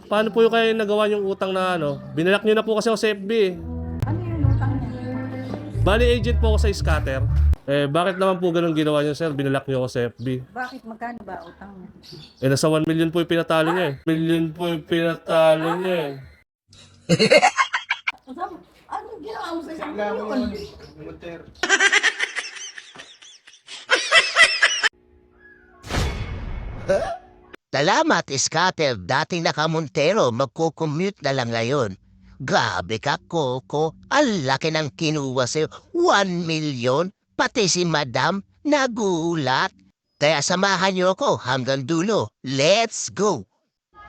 paano po yung kayo nagawa yung utang na ano? Binalak nyo na po kasi ako sa FB. Ano yung utang niya? Bali agent po ako sa scatter. Bakit naman po ganun ginawa nyo, sir? Binalak nyo ako sa FB. Bakit magkano ba utang niya? Nasa 1 million po yung pinatalo niya eh. Million po yung pinatalo niya eh. Ano ginawa mo sa isang milyon? Salamat, Scatter. Dating nakamontero, magko-commute na lang ngayon. Grabe ka, Coco. Ang laki ng kinuha sa'yo. 1 million? Pati si Madam nagulat. Kaya samahan niyo ako hanggang dulo. Let's go!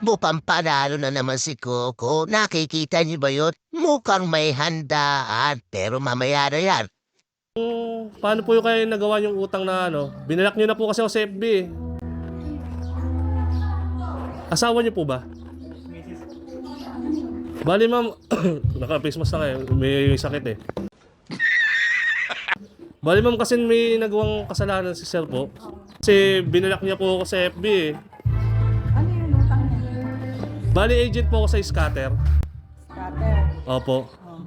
Mukhang panalo na naman si Coco. Nakikita niyo ba yun? Mukhang may handaan. Pero mamaya na yan. Paano po yung kayo nagawa yung utang na ano? Binalak nyo na po kasi ako sa FB. Asawa niyo po ba? Bali ma'am, naka-face mask na kayo. May sakit eh. Bali ma'am kasi may nagawang kasalanan si sir po. Kasi binalak niya po ako sa FB eh. Ano yung utang niya? Bali agent po ako sa scatter. Scatter. Opo. Oh.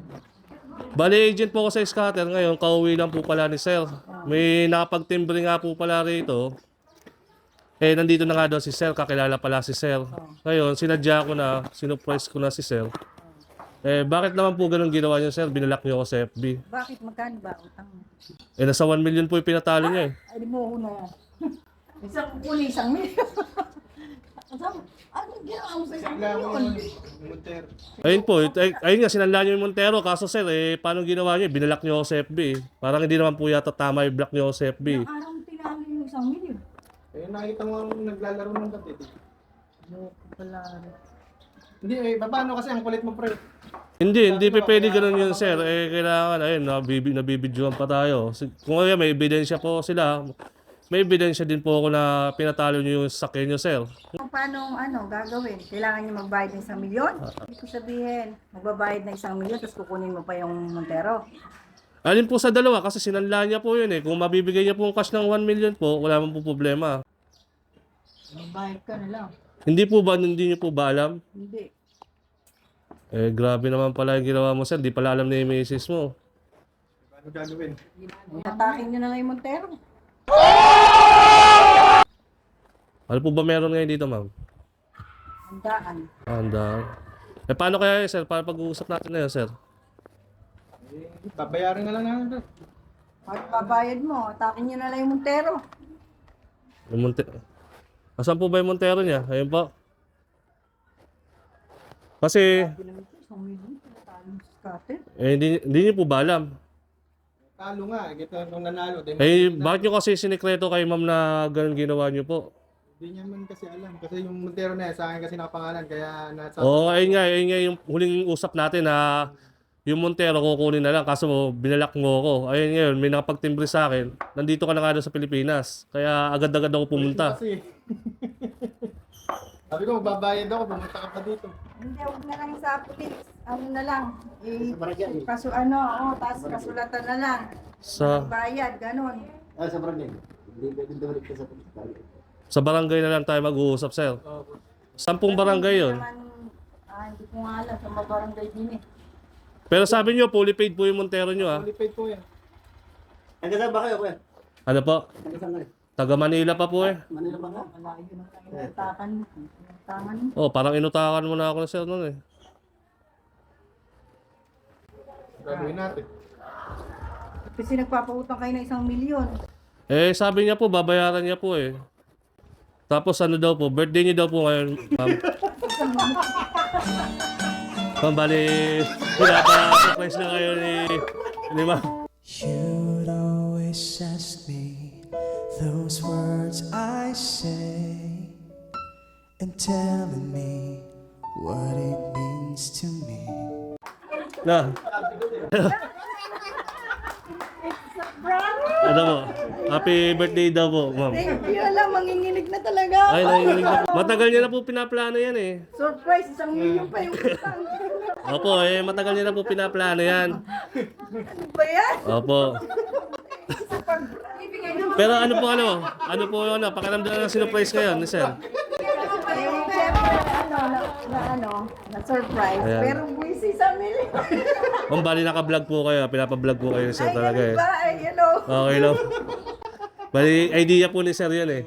Bali agent po ako sa scatter ngayon. Kauwi lang po pala ni sir. May nakapagtimbre nga po pala rito. Nandito na nga daw si sir. Kakilala pala si sir. Ngayon, sinadya ko na, sinuprise ko na si sir. Bakit naman po ganun ginawa niyo, sir? Binalak niyo ako sa FB. Bakit magkano ba utang niya? Nasa 1 million po yung pinatalo niya eh. Ay, di mo una. Isang kukunin, isang milyon. Ano ginawa mo sa isang milyon? Ayun po, ayun nga, sinanla niyo yung Montero. Kaso sir, paano ginawa niyo? Binalak niyo ako sa FB. Parang hindi naman po yata tama yung block niyo ako sa FB. Araw tinalo yung isang milyon. Nakita mo ang naglalaro ng batit. Loko pala. Hindi, paano kasi ang kulit mo, pre? Hindi pa pwede ganun yun, sir. Kailangan, ayun, nabibidyoan pa tayo. Kung kaya may ebidensya po sila, may ebidensya din po ako na pinatalo niyo yung sakyan niyo, sir. Kung paano gagawin? Kailangan niyo magbayad ng 1 milyon? Hindi ko sabihin, magbabayad ng 1 milyon tapos kukunin mo pa yung Montero. Alin po sa dalawa kasi sinanla niya po yun eh. Kung mabibigay niya po ang cash ng 1 million po, wala man po problema. Magbayad ka na lang. Hindi niyo po ba alam? Hindi. Grabe naman pala yung ginawa mo, sir. Di pala alam na yung misis mo. Paano gagawin? Atakin niyo na lang yung Montero. Ano po ba meron ngayon dito, ma'am? Handaan. Handa. Paano kaya yun, sir? Para pag-uusap natin na yun, sir? Babayaran na lang natin. Pag babayad mo, atakin niyo na lang yung Montero. Yung Asan po ba yung Montero niya? Ayun po. Kasi, Pinamit ko, 1 milyon. Tinatalo mo sa scatter. hindi niyo po ba alam? Talo nga, kita nung nanalo. Bakit niyo kasi sinikreto kay ma'am na ganun ginawa niyo po? Hindi niya man kasi alam. Kasi yung Montero na yan, sa akin kasi nakapangalan. Kaya nasa... Ayun nga yung huling usap natin na yung Montero kukunin na lang kaso binalak mo ako. Ayun ngayon, may nakapagtimbre sa akin. Nandito ka na nga doon sa Pilipinas. Kaya agad-agad ako pumunta. Kasi. Sabi ko, magbabayad ako, pumunta ka pa dito. Hindi, huwag na lang sa police. Ano na lang. Tapos kasulatan na lang. Sa Bayad, ganun. Sa barangay. Hindi pwede dumalik ka sa barangay. sa barangay na lang tayo mag-uusap, sir. Sampung barangay yun. Hindi ko nga alam, sa mga barangay din eh. Pero sabi niyo, fully paid po yung Montero niyo, ah. Fully paid po yan. Hanggang saan ba kayo, kuya? Ano po? Hanggang saan kayo? Taga Manila pa po eh. Manila ba nga? Malayo na tayo. Inutakan mo. Inutakan mo. Oh, parang inutakan mo na ako na sir noon eh. Gagawin natin. Kasi nagpapautang kayo ng 1 milyon. Sabi niya po, babayaran niya po eh. Tapos ano daw po, birthday niya daw po ngayon, ma'am. Ma'am, bali, pinapa-surprise na kayo ni ma'am. You'd always ask me those words I say and telling me what it means to me. Na. Ano po? Happy birthday daw po, ma'am. Thank you, alam, manginginig na talaga ako. Ay, nanginginig na. Matagal niya na po pinaplano yan eh. Surprise, 1 milyon pa yung utang. Opo, matagal niya na po pinaplano yan. Ano ba yan? Opo. Pero ano po, pakiramdam na ng sinurprise ngayon ni sir? Siyempre, na surprise. Ayan. Pero buwisi sa million. Kung bali naka-vlog po kayo, pinapablog po kayo ni sir Ay, talaga ganun eh. ba? Ay, Okay lang. Bali, idea po ni sir yan eh.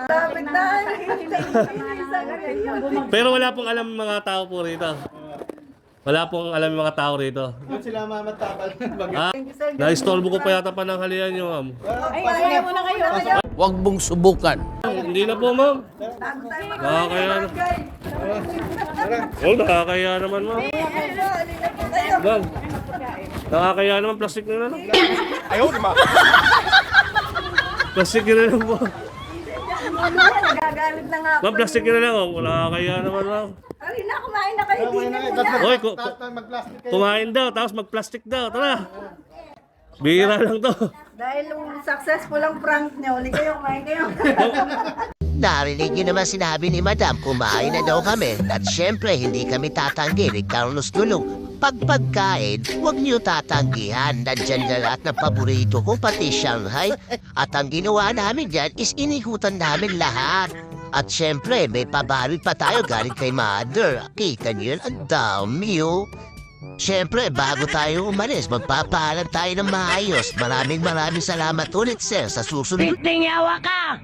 Lapit na. Isang million. Pero wala pong alam mga tao po rito. Wala pong alam yung mga tao rito. Doon sila mamatapal. Ah, na-istorbo ko pa yata pananghalian nyo, ma'am. Ay, kaya mo na kayo. Huwag mong subukan. Hindi na po, ma'am. Nakakaya na. Oh, nakakaya naman, ma'am. Ma'am, nakakaya naman. Plastic na lang. Ayaw, di ba? Plastic na lang po. Nagagalit na nga. Ma'am, plastic na lang. Oh. Nakakaya naman, ma'am. Ay, na, kumain na kayo. Di na muna. Hoy, Mag-plastic kayo. kumain daw, tapos mag-plastic daw. Tara. Bihira lang to. Dahil yung successful ang prank nyo, uli kayo, kumain kayo. Narinig niyo naman sinabi ni Madam, kumain na daw kami. At syempre, hindi kami tatanggi ni Carlos Dulong. Pag pagkain, huwag niyo tatanggihan. Nandyan na lahat ng paborito ko, pati Shanghai. At ang ginawa namin dyan is inikutan namin lahat. At syempre, may pabarit pa tayo galing kay Mother. Kita niyo yun, ang dami oh. Syempre, bago tayo umalis, magpapaalam tayo ng maayos. Maraming salamat ulit, sir, sa susunod. Tingawa ka!